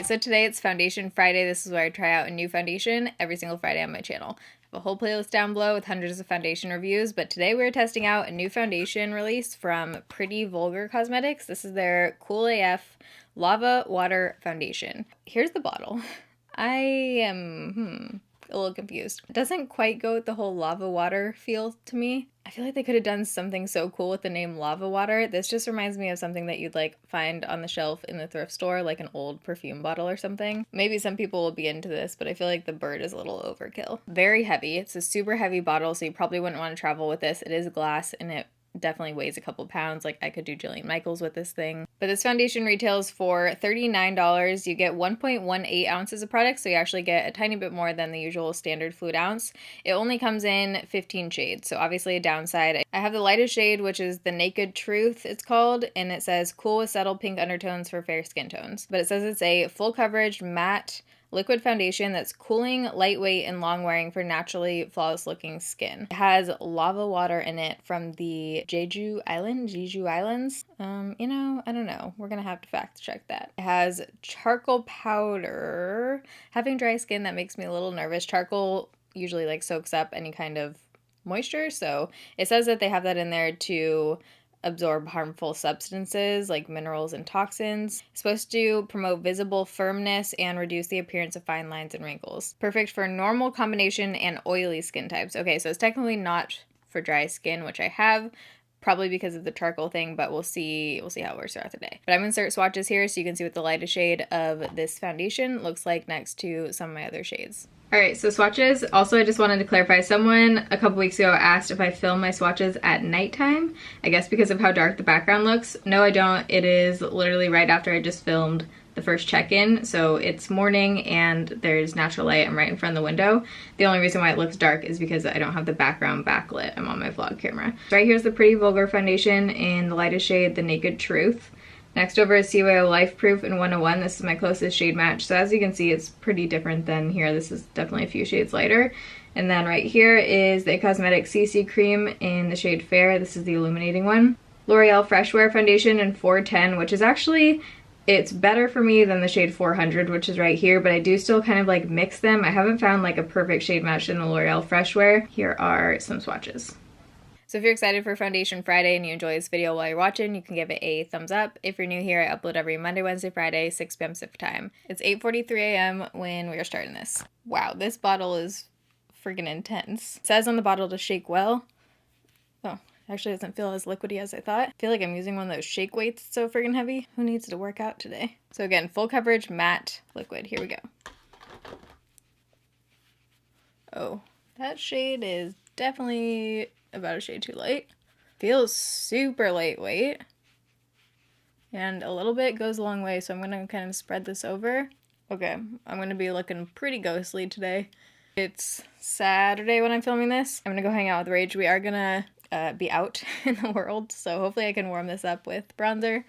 Alright, so today it's Foundation Friday. This is where I try out a new foundation every single Friday on my channel. I have a whole playlist down below with hundreds of foundation reviews, but today we're testing out a new foundation release from Pretty Vulgar Cosmetics. This is their Cool AF Lava Water Foundation. Here's the bottle. I am a little confused. It doesn't quite go with the whole lava water feel to me. I feel like they could have done something so cool with the name lava water. This just reminds me of something that you'd like find on the shelf in the thrift store, like an old perfume bottle or something. Maybe some people will be into this, but I feel like the bird is a little overkill. Very heavy. It's a super heavy bottle, so you probably wouldn't want to travel with this. It is glass and it definitely weighs a couple pounds. Like I could do Jillian Michaels with this thing. But this foundation retails for $39. You get 1.18 ounces of product, so you actually get a tiny bit more than the usual standard fluid ounce. It only comes in 15 shades, so obviously a downside. I have the lightest shade, which is the Naked Truth it's called, and it says cool with subtle pink undertones for fair skin tones. But it says it's a full coverage matte liquid foundation that's cooling, lightweight, and long-wearing for naturally flawless-looking skin. It has lava water in it from the Jeju Islands. I don't know. We're gonna have to fact check that. It has charcoal powder. Having dry skin, that makes me a little nervous. Charcoal usually like soaks up any kind of moisture, so it says that they have that in there to absorb harmful substances like minerals and toxins. It's supposed to promote visible firmness and reduce the appearance of fine lines and wrinkles. Perfect for normal, combination, and oily skin types. Okay, so it's technically not for dry skin, which I have, probably because of the charcoal thing, but we'll see how it works throughout the day. But I'm gonna insert swatches here so you can see what the lightest shade of this foundation looks like next to some of my other shades. Alright, so swatches. Also, I just wanted to clarify, someone a couple weeks ago asked if I film my swatches at nighttime. I guess because of how dark the background looks. No, I don't. It is literally right after I just filmed the first check-in, so it's morning and there's natural light. I'm right in front of the window. The only reason why it looks dark is because I don't have the background backlit. I'm on my vlog camera. Right here's the Pretty Vulgar foundation in the lightest shade, the Naked Truth. Next over is CYO Life Proof in 101. This is my closest shade match. So as you can see, it's pretty different than here. This is definitely a few shades lighter. And then right here is the Cosmetics CC Cream in the shade Fair. This is the illuminating one. L'Oreal Fresh Wear Foundation in 410, which is actually, it's better for me than the shade 400, which is right here, but I do still kind of like mix them. I haven't found like a perfect shade match in the L'Oreal Fresh Wear. Here are some swatches. So if you're excited for Foundation Friday and you enjoy this video while you're watching, you can give it a thumbs up. If you're new here, I upload every Monday, Wednesday, Friday, 6 p.m. Pacific time. It's 8:43 a.m. when we are starting this. Wow, this bottle is freaking intense. It says on the bottle to shake well. Oh, actually doesn't feel as liquidy as I thought. I feel like I'm using one of those shake weights. It's so freaking heavy. Who needs to work out today? So again, full coverage matte liquid. Here we go. Oh, that shade is definitely about a shade too light. Feels super lightweight. And a little bit goes a long way, so I'm gonna kind of spread this over. Okay, I'm gonna be looking pretty ghostly today. It's Saturday when I'm filming this. I'm gonna go hang out with Rage. We are gonna be out in the world, so hopefully I can warm this up with bronzer.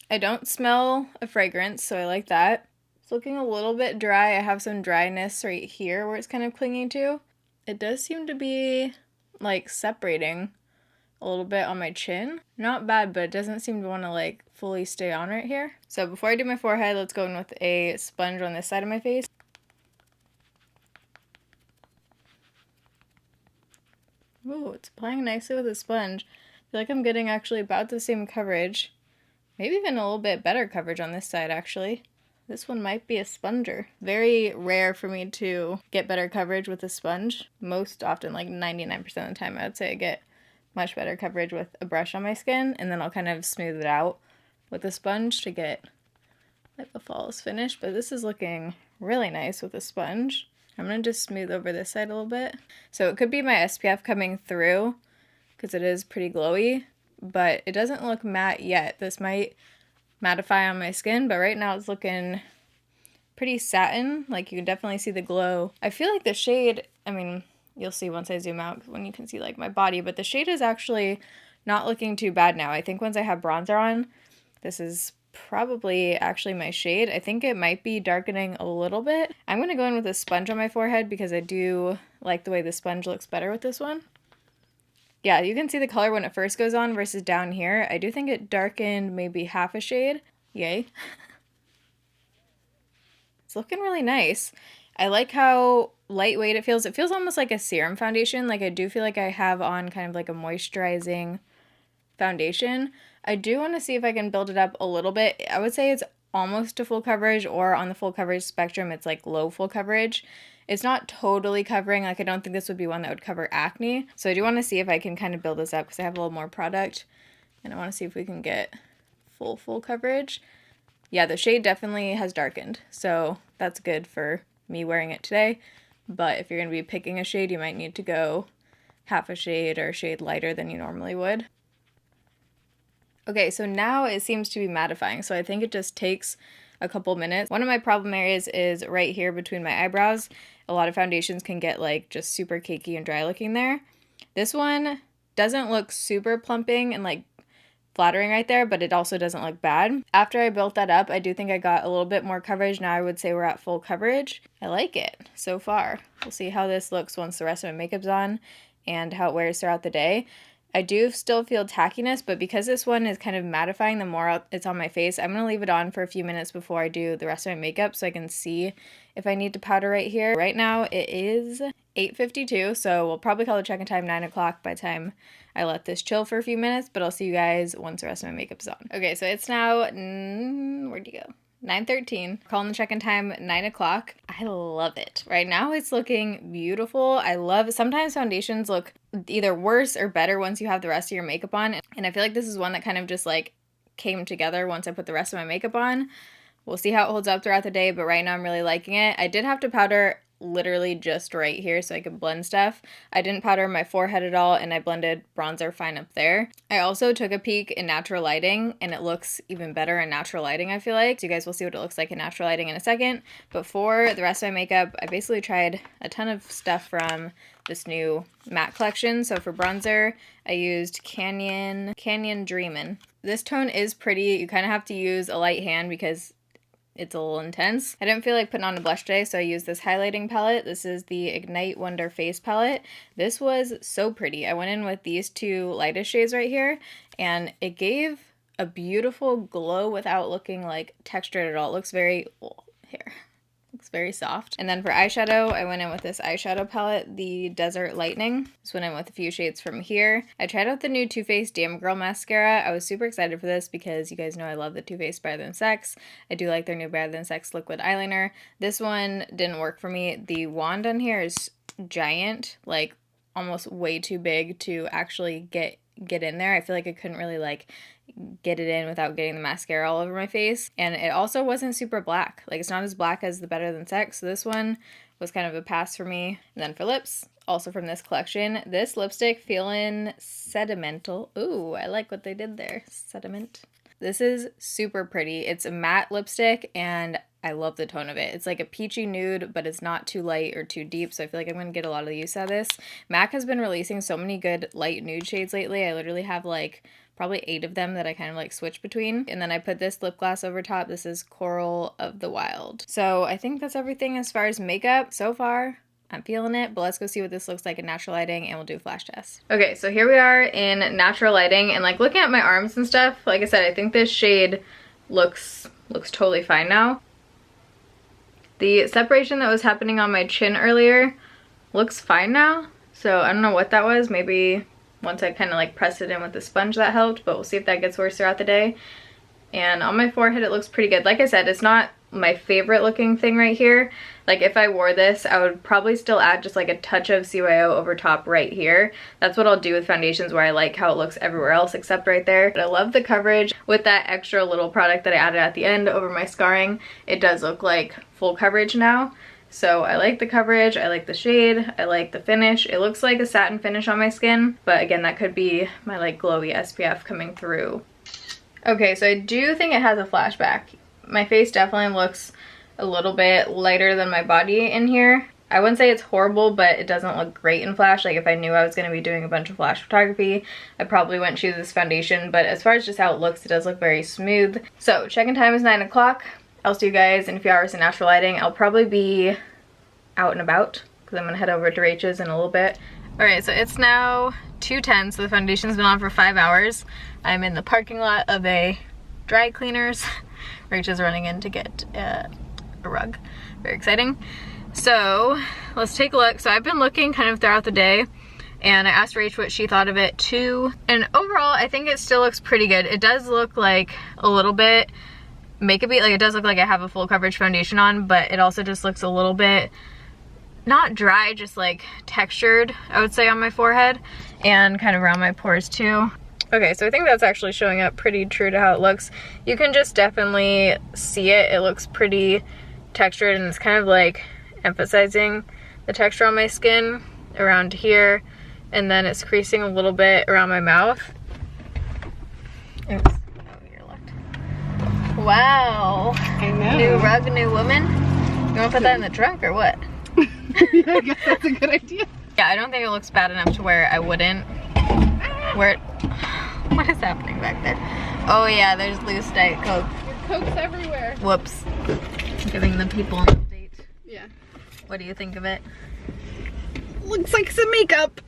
I don't smell a fragrance, so I like that. It's looking a little bit dry. I have some dryness right here where it's kind of clinging to. It does seem to be like separating a little bit on my chin. Not bad, but it doesn't seem to want to like fully stay on right here. So before I do my forehead, let's go in with a sponge on this side of my face. Ooh, it's applying nicely with a sponge. I feel like I'm getting actually about the same coverage. Maybe even a little bit better coverage on this side actually. This one might be a sponger. Very rare for me to get better coverage with a sponge. Most often, like 99% of the time, I would say I get much better coverage with a brush on my skin, and then I'll kind of smooth it out with a sponge to get like a flawless finish. But this is looking really nice with a sponge. I'm gonna just smooth over this side a little bit. So it could be my SPF coming through because it is pretty glowy, but it doesn't look matte yet. This might mattify on my skin, but right now it's looking pretty satin. Like you can definitely see the glow. I feel like the shade, I mean, you'll see once I zoom out when you can see like my body, but the shade is actually not looking too bad now. I think once I have bronzer on, this is probably actually my shade. I think it might be darkening a little bit. I'm gonna go in with a sponge on my forehead because I do like the way the sponge looks better with this one. Yeah, you can see the color when it first goes on versus down here. I do think it darkened maybe half a shade. Yay. It's looking really nice. I like how lightweight it feels. It feels almost like a serum foundation. Like I do feel like I have on kind of like a moisturizing foundation. I do want to see if I can build it up a little bit. I would say it's almost to full coverage, or on the full coverage spectrum, it's like low full coverage. It's not totally covering. Like I don't think this would be one that would cover acne. So I do want to see if I can kind of build this up because I have a little more product and I want to see if we can get full coverage. Yeah, the shade definitely has darkened, so that's good for me wearing it today. But if you're going to be picking a shade, you might need to go half a shade or a shade lighter than you normally would. Okay, so now it seems to be mattifying, so I think it just takes a couple minutes. One of my problem areas is right here between my eyebrows. A lot of foundations can get like just super cakey and dry looking there. This one doesn't look super plumping and like flattering right there, but it also doesn't look bad. After I built that up, I do think I got a little bit more coverage. Now I would say we're at full coverage. I like it so far. We'll see how this looks once the rest of my makeup's on and how it wears throughout the day. I do still feel tackiness, but because this one is kind of mattifying the more it's on my face, I'm going to leave it on for a few minutes before I do the rest of my makeup so I can see if I need to powder right here. Right now it is 8:52, so we'll probably call the check-in time 9 o'clock by the time I let this chill for a few minutes, but I'll see you guys once the rest of my makeup is on. Okay, so it's now, where'd you go? 9:13, calling the check-in time 9 o'clock. I love it. Right now it's looking beautiful. I love, sometimes foundations look either worse or better once you have the rest of your makeup on. And I feel like this is one that kind of just like came together once I put the rest of my makeup on. We'll see how it holds up throughout the day, but right now I'm really liking it. I did have to powder literally just right here so I could blend stuff. I didn't powder my forehead at all, and I blended bronzer fine up there. I also took a peek in natural lighting, and it looks even better in natural lighting, I feel like. So you guys will see what it looks like in natural lighting in a second. But for the rest of my makeup, I basically tried a ton of stuff from this new matte collection. So for bronzer, I used Canyon Dreamin'. This tone is pretty. You kind of have to use a light hand because it's a little intense. I didn't feel like putting on a blush today, so I used this highlighting palette. This is the Ignite Wonder Face Palette. This was so pretty. I went in with these two lightest shades right here, and it gave a beautiful glow without looking like textured at all. It looks very, looks very soft. And then for eyeshadow, I went in with this eyeshadow palette, the Desert Lightning. Just went in with a few shades from here. I tried out the new Too Faced Damn Girl mascara. I was super excited for this because you guys know I love the Too Faced Better Than Sex. I do like their new Better Than Sex liquid eyeliner. This one didn't work for me. The wand on here is giant, like almost way too big to actually get in there. I feel like I couldn't really like get it in without getting the mascara all over my face. And it also wasn't super black. Like it's not as black as the Better Than Sex. So this one was kind of a pass for me. And then for lips, also from this collection, this lipstick Feelin' Sedimental. Ooh, I like what they did there. Sediment. This is super pretty. It's a matte lipstick and I love the tone of it. It's like a peachy nude, but it's not too light or too deep, so I feel like I'm going to get a lot of use out of this. MAC has been releasing so many good light nude shades lately. I literally have like probably 8 of them that I kind of like switch between. And then I put this lip gloss over top. This is Coral of the Wild. So I think that's everything as far as makeup. So far, I'm feeling it, but let's go see what this looks like in natural lighting and we'll do a flash test. Okay, so here we are in natural lighting and like looking at my arms and stuff, like I said, I think this shade looks totally fine now. The separation that was happening on my chin earlier looks fine now. So I don't know what that was. Maybe once I kind of like pressed it in with the sponge that helped, but we'll see if that gets worse throughout the day. And on my forehead, it looks pretty good. Like I said, it's not my favorite looking thing right here. Like if I wore this, I would probably still add just like a touch of CYO over top right here. That's what I'll do with foundations where I like how it looks everywhere else except right there. But I love the coverage with that extra little product that I added at the end over my scarring. It does look like full coverage now. So I like the coverage, I like the shade, I like the finish. It looks like a satin finish on my skin, but again, that could be my like glowy SPF coming through. Okay, so I do think it has a flashback. My face definitely looks a little bit lighter than my body in here. I wouldn't say it's horrible, but it doesn't look great in flash. Like if I knew I was going to be doing a bunch of flash photography, I probably wouldn't choose this foundation, but as far as just how it looks, it does look very smooth. So check-in time is 9 o'clock. I'll see you guys in a few hours in natural lighting. I'll probably be out and about because I'm gonna head over to Rachel's in a little bit. All right, so it's now 2:10, so the foundation's been on for 5 hours. I'm in the parking lot of a dry cleaners. Rachel's running in to get a rug. Very exciting. So let's take a look. So I've been looking kind of throughout the day, and I asked Rach what she thought of it too. And overall, I think it still looks pretty good. It does look like a little bit makeup-y, like it does look like I have a full coverage foundation on, but it also just looks a little bit, not dry, just like textured, I would say, on my forehead and kind of around my pores too. Okay, so I think that's actually showing up pretty true to how it looks. You can just definitely see it. It looks pretty textured, and it's kind of like emphasizing the texture on my skin around here, and then it's creasing a little bit around my mouth. Oops. Oh, you're locked. Wow. I know. New rug, new woman. You want to put that in the trunk or what? Yeah, I guess that's a good idea. Yeah, I don't think it looks bad enough to where I wouldn't wear it. What is happening back there? Oh yeah, there's loose Diet Coke. There's Cokes everywhere. Whoops. Giving the people an update. Yeah. What do you think of it? Looks like some makeup.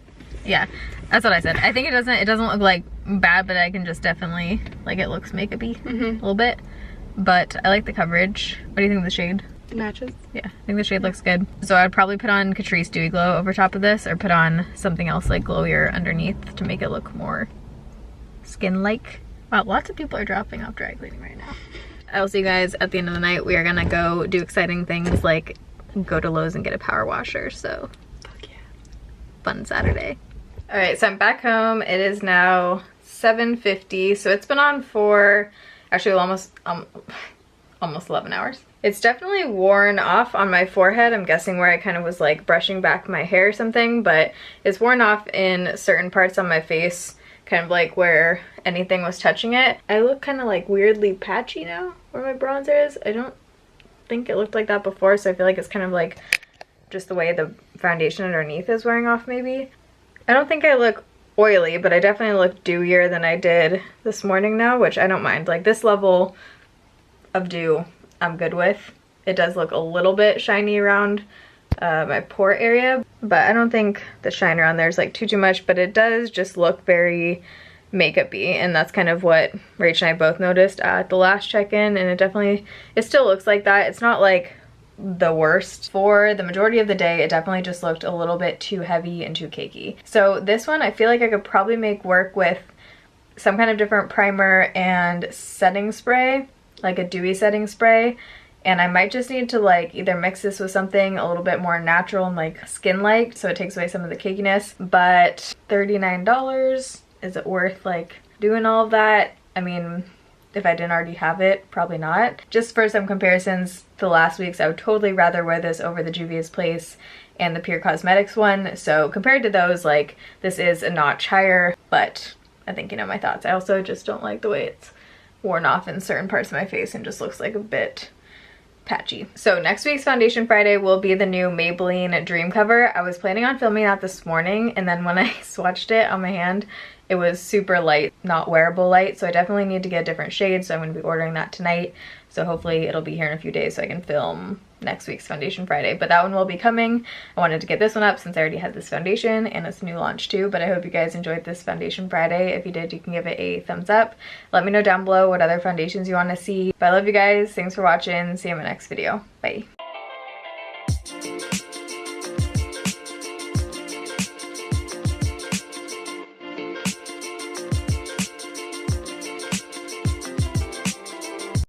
Yeah, that's what I said. I think it doesn't look like bad, but I can just definitely, like, it looks makeup-y a little bit. But I like the coverage. What do you think of the shade? It matches. Yeah, I think the shade looks good. So I'd probably put on Catrice Dewy Glow over top of this, or put on something else like glowier underneath to make it look more skin-like. Wow, lots of people are dropping off dry cleaning right now. I'll see you guys at the end of the night. We are gonna go do exciting things like go to Lowe's and get a power washer, so fuck yeah. Fun Saturday. All right, so I'm back home. It is now 7:50, so it's been on for actually almost 11 hours. It's definitely worn off on my forehead. I'm guessing where I kind of was like brushing back my hair or something, but it's worn off in certain parts on my face, kind of like where anything was touching it. I look kind of like weirdly patchy now where my bronzer is. I don't think it looked like that before, so I feel like it's kind of like just the way the foundation underneath is wearing off maybe. I don't think I look oily, but I definitely look dewier than I did this morning now, which I don't mind. Like, this level of dew I'm good with. It does look a little bit shiny around my pore area, but I don't think the shine around there is like too much, but it does just look very makeup-y, and that's kind of what Rach and I both noticed at the last check-in, and it still looks like that. It's not like the worst. For the majority of the day, it definitely just looked a little bit too heavy and too cakey. So this one I feel like I could probably make work with some kind of different primer and setting spray, like a dewy setting spray, and I might just need to like either mix this with something a little bit more natural and like skin-like so it takes away some of the cakiness. But $39, is it worth like doing all of that? I mean, if I didn't already have it, probably not. Just for some comparisons to last week's, I would totally rather wear this over the Juvia's Place and the Pure Cosmetics one. So compared to those, like, this is a notch higher, but I think you know my thoughts. I also just don't like the way it's worn off in certain parts of my face and just looks like a bit patchy. So next week's Foundation Friday will be the new Maybelline Dream Cover. I was planning on filming that this morning, and then when I swatched it on my hand, it was super light, not wearable light, so I definitely need to get a different shade, so I'm going to be ordering that tonight. So hopefully it'll be here in a few days so I can film next week's Foundation Friday. But that one will be coming. I wanted to get this one up since I already had this foundation, and it's a new launch too. But I hope you guys enjoyed this Foundation Friday. If you did, you can give it a thumbs up. Let me know down below what other foundations you want to see. But I love you guys. Thanks for watching. See you in my next video. Bye.